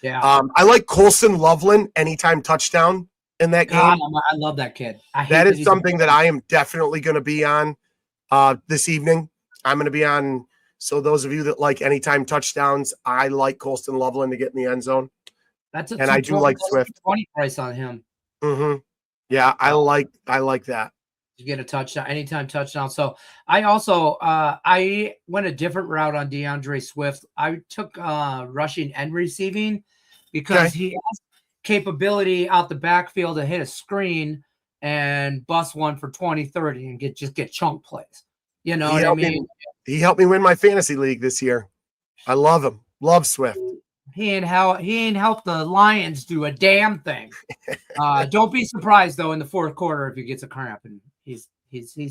Yeah. I like Colson Loveland anytime touchdown in that game. I love that kid. That is something that I am definitely going to be on this evening. I'm going to be on. So those of you that like anytime touchdowns, I like Colston Loveland to get in the end zone. And I do like Swift. 20 price on him. Yeah, I like that. You get a touchdown, anytime touchdown. So I also I went a different route on DeAndre Swift. I took rushing and receiving because he has capability out the backfield to hit a screen and bust one for 20-30 and get chunk plays. You know what I mean? He helped me win my fantasy league this year. I love him. Love Swift. He ain't helped the Lions do a damn thing. Don't be surprised though in the fourth quarter if he gets a cramp and he's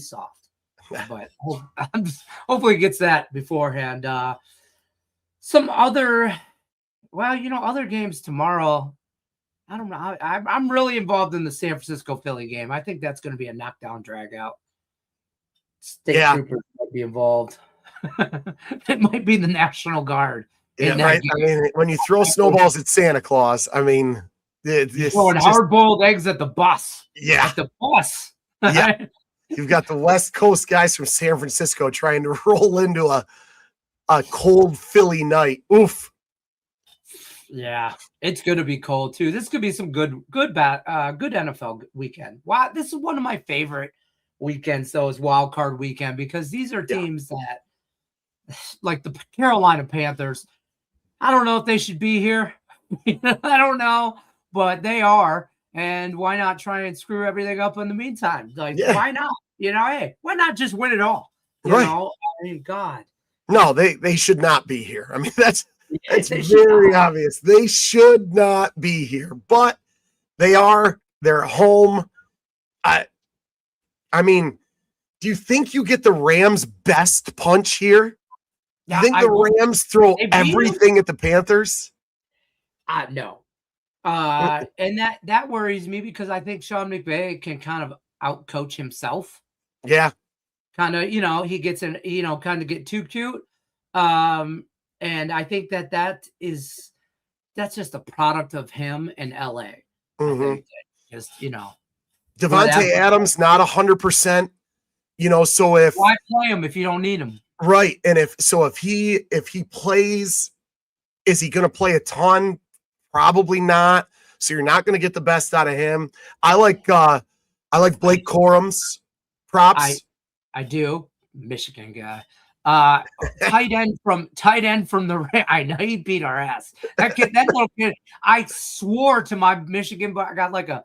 soft. But hopefully he gets that beforehand. Some other games tomorrow. I don't know. I'm really involved in the San Francisco Philly game. I think that's going to be a knockdown drag out. State troopers might be involved. It might be the National Guard. Yeah, right. I mean, when you throw snowballs at Santa Claus, I mean, you're throwing hard-boiled eggs at the bus. Yeah. At the bus. Yeah. You've got the West Coast guys from San Francisco trying to roll into a cold Philly night. Oof. Yeah, it's going to be cold too. This could be some good NFL weekend. Wow, this is one of my favorite weekends, though, is Wild Card Weekend, because these are teams that, like the Carolina Panthers, I don't know if they should be here. I don't know, but they are. And why not try and screw everything up in the meantime? Like, why not? Hey, why not just win it all? You know, I mean, God. No, they should not be here. I mean, that's very obvious. They should not be here, but they are. They're at home. I mean, do you think you get the Rams' best punch here? You think the Rams throw everything at the Panthers? No. And that worries me, because I think Sean McVay can kind of outcoach himself. Yeah. Kind of, he gets kind of get too cute. And I think that's just a product of him in LA. Mm-hmm. Just, Devontae Adams, not 100%, so if why play him if you don't need him? Right. And if he plays, is he going to play a ton? Probably not. So you're not going to get the best out of him. I like Blake Corum's props. I do. Michigan guy. Tight end from the I know he beat our ass. That little kid, I swore to my Michigan, but I got my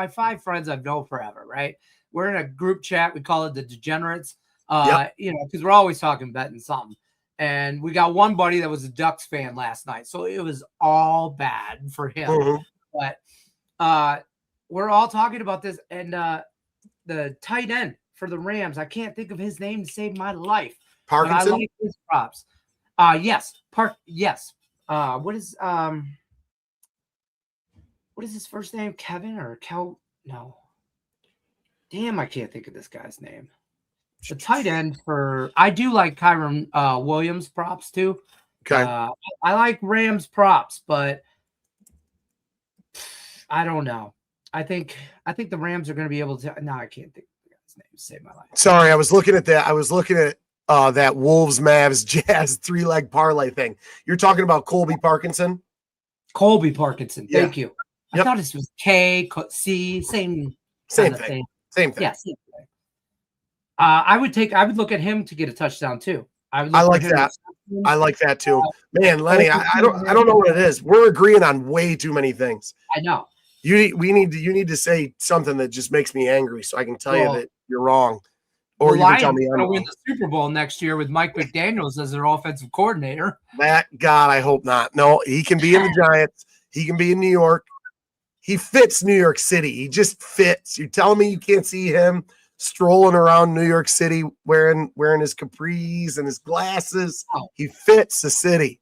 5 friends I've known forever, right? We're in a group chat. We call it the Degenerates. Because we're always talking betting something. And we got one buddy that was a Ducks fan last night, so it was all bad for him. Mm-hmm. But we're all talking about this, and the tight end for the Rams, I can't think of his name to save my life. Parkinson? I like his props. Yes. Yes. What is his first name? Kevin or Kel? No. Damn, I can't think of this guy's name. The tight end I do like Kyron Williams props too. Okay. I like Rams props, but I don't know. I think the Rams are going to be able to. No, I can't think of the guy's name to save my life. Sorry, I was looking at that. I was looking at that Wolves Mavs Jazz 3-leg parlay thing. You're talking about Colby Parkinson? Colby Parkinson. Yeah. Thank you. I thought this was K-C, same thing. Same thing. Yeah, same thing. I would look at him to get a touchdown too. I like that. I like that too. Man, Lenny, I don't know what it is. We're agreeing on way too many things. I know. You need to say something that just makes me angry, so I can tell you that you're wrong. Or you can tell me I'm going to win the Super Bowl next year with Mike McDaniels as their offensive coordinator. God, I hope not. No, he can be in the Giants. He can be in New York. He fits New York City. He just fits. You're telling me you can't see him strolling around New York City wearing his capris and his glasses? Oh. He fits the city.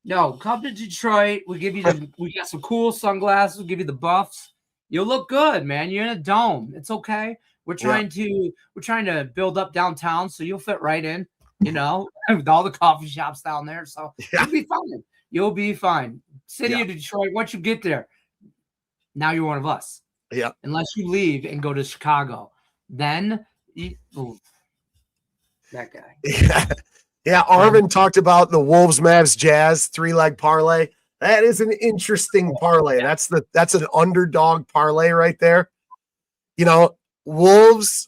No, come to Detroit. We got some cool sunglasses. We'll give you the buffs. You'll look good, man. You're in a dome. It's okay. We're trying to build up downtown, so you'll fit right in, with all the coffee shops down there. So you'll be fine. You'll be fine. City of Detroit, once you get there, now you're one of us. Yeah. Unless you leave and go to Chicago. Then that guy. Yeah. Arvin talked about the Wolves Mavs Jazz 3-leg parlay. That is an interesting parlay. That's an underdog parlay right there. Wolves,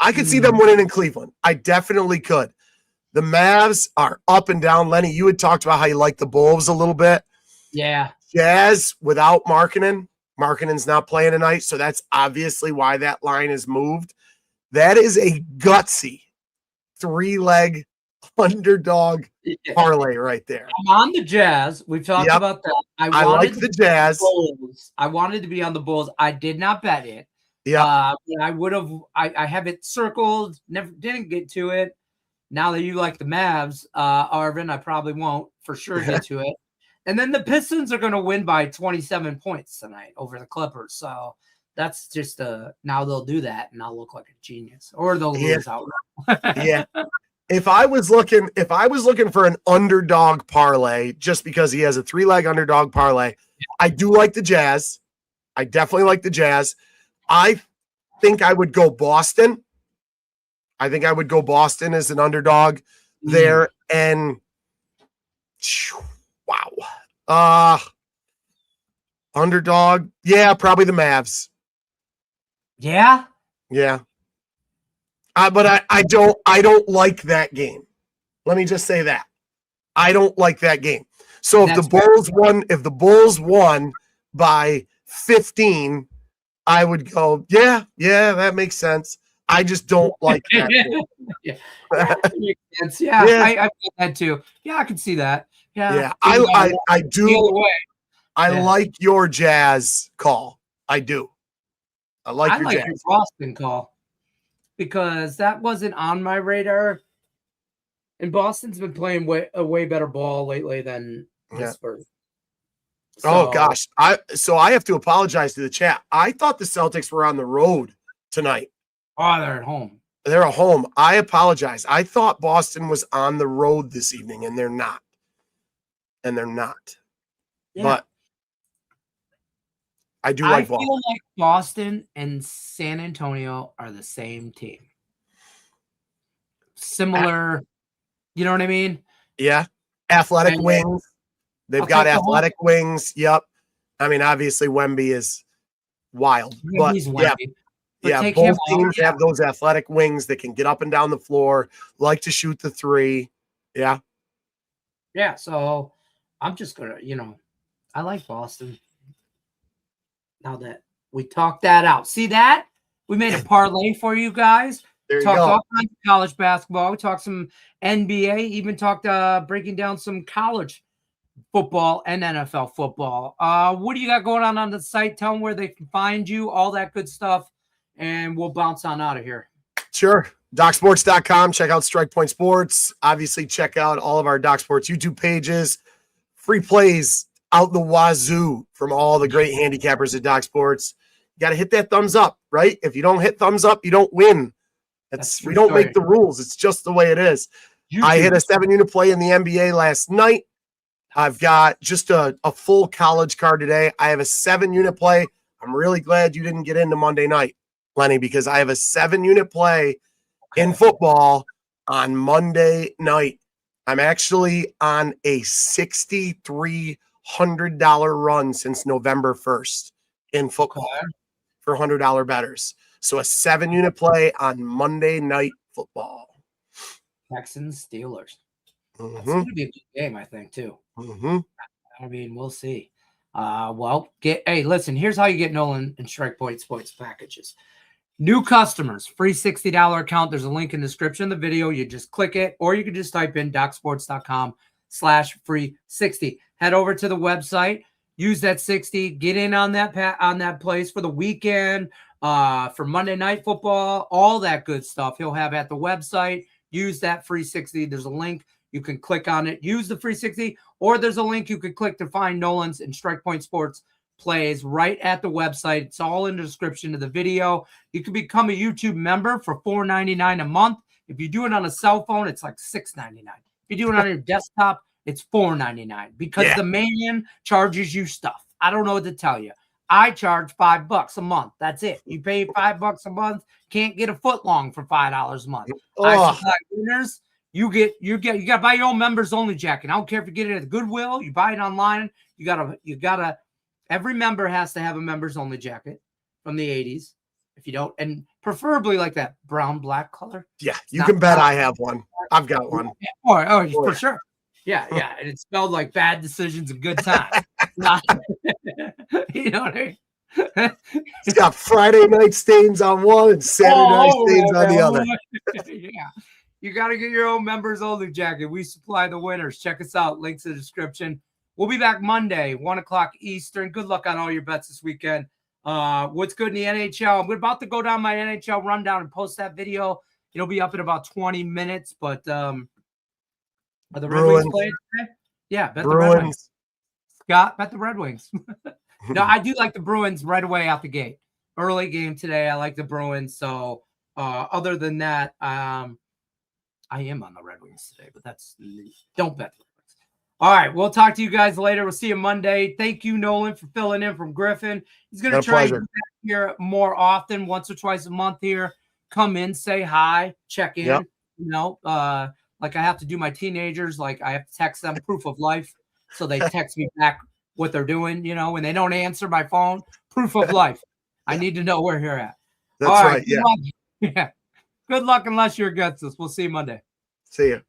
I could see them winning in Cleveland. I definitely could. The Mavs are up and down. Lenny, you had talked about how you like the Wolves a little bit. Yeah. Jazz without Markkanen. Markkanen's not playing tonight, so that's obviously why that line is moved. That is a gutsy 3-leg underdog parlay right there. I'm on the Jazz. We've talked about that. I like the Jazz. I wanted to be on the Bulls. I did not bet it. Yeah. I would have. I have it circled. Didn't get to it. Now that you like the Mavs, Arvin, I probably won't for sure get to it. And then the Pistons are going to win by 27 points tonight over the Clippers. So That's just now they'll do that and I'll look like a genius, or they'll Yeah. lose out. Yeah. If I was looking for an underdog parlay, just because he has a 3-leg underdog parlay, I do like the Jazz. I definitely like the Jazz. I think I would go Boston. I think I would go Boston as an underdog there. And wow. Underdog. Yeah, probably the Mavs. Yeah. Yeah. But I don't like that game. Let me just say that. I don't like that game. So if the Bulls won by 15, I would go, yeah, that makes sense. I just don't like that. Yeah. Makes sense. Yeah. I get that too. Yeah, I can see that. Yeah. I do. I Yeah. like your Jazz call. I do. I like your Jazz. Your Boston call, because that wasn't on my radar. And Boston's been playing a way better ball lately than Pittsburgh. So, oh gosh, I have to apologize to the chat. I thought the Celtics were on the road tonight. Oh, they're at home. They're at home. I apologize. I thought Boston was on the road this evening, and they're not. Yeah. But I do like Boston. I feel like Boston and San Antonio are the same team. Similar, you know what I mean? Yeah. Athletic wings. They've got athletic wings. Yep. I mean, obviously Wemby is wild, but both teams have those athletic wings that can get up and down the floor, like to shoot the three. Yeah. Yeah. So I'm just gonna, I like Boston. Now that we talked that out, see that we made a parlay for you guys. There you talked go. All kinds of college basketball. We talked some NBA. Even talked breaking down some college football and NFL football. What do you got going on the site? Tell them where they can find you, all that good stuff, and we'll bounce on out of here. Sure. DocSports.com. Check out Strike Point Sports. Obviously, check out all of our Doc Sports YouTube pages. Free plays out the wazoo from all the great handicappers at Doc Sports. You got to hit that thumbs up, right? If you don't hit thumbs up, you don't win. We don't make the rules. It's just the way it is. I hit a 7-unit play in the NBA last night. I've got just a full college card today. I have a 7-unit play. I'm really glad you didn't get into Monday night, Lenny, because I have a 7-unit play in football on Monday night. I'm actually on a $6,300 run since November 1st in football for $100 bettors. So a 7-unit play on Monday Night Football. Texans Steelers. It's going to be a good game, I think, too. I mean, we'll see. Hey, listen, here's how you get Nolan and Strike Point Sports packages. New customers, free $60 account. There's a link in the description of the video. You just click it, or you can just type in docsports.com/free 60. Head over to the website, use that 60, get in on that place for the weekend, for Monday Night Football, all that good stuff he'll have at the website. Use that free 60. There's a link. You can click on it, use the free 60, or there's a link you could click to find Nolan's and Strike Point Sports plays right at the website. It's all in the description of the video. You can become a YouTube member for $4.99 a month. If you do it on a cell phone, it's like $6.99. If you do it on your desktop, it's $4.99 because the man charges you stuff. I don't know what to tell you. I charge $5 a month. That's it. You pay $5 a month, can't get a foot long for $5 a month. I supply winners. You got to buy your own members only jacket. I don't care if you get it at Goodwill, you buy it online. You gotta. Every member has to have a members only jacket from the 80s. If you don't, and preferably like that brown black color. Yeah, you can bet I have one. I've got one. For sure. Yeah, and it's spelled like bad decisions and good times. You know what I mean? It's got Friday night stains on one and Saturday night stains on the other. Yeah. You got to get your own members only jacket. We supply the winners. Check us out. Links in the description. We'll be back Monday, 1 o'clock Eastern. Good luck on all your bets this weekend. What's good in the NHL? I'm about to go down my NHL rundown and post that video. It'll be up in about 20 minutes. But are the Red Wings playing today? Yeah, bet the Red Wings. Scott, bet the Red Wings. No, I do like the Bruins right away out the gate. early game today. I like the Bruins. So other than that, I am on the Red Wings today, but don't bet. All right, we'll talk to you guys later. We'll see you Monday. Thank you, Nolan, for filling in from Griffin. He's going to try and get back here more often, once or twice a month here. Come in, say hi, check in. Yep. Like I have to do my teenagers. Like I have to text them proof of life, so they text me back what they're doing. When they don't answer my phone, proof of life. I need to know where you're at. That's right. Yeah. Yeah. Good luck unless you're against us. We'll see you Monday. See you.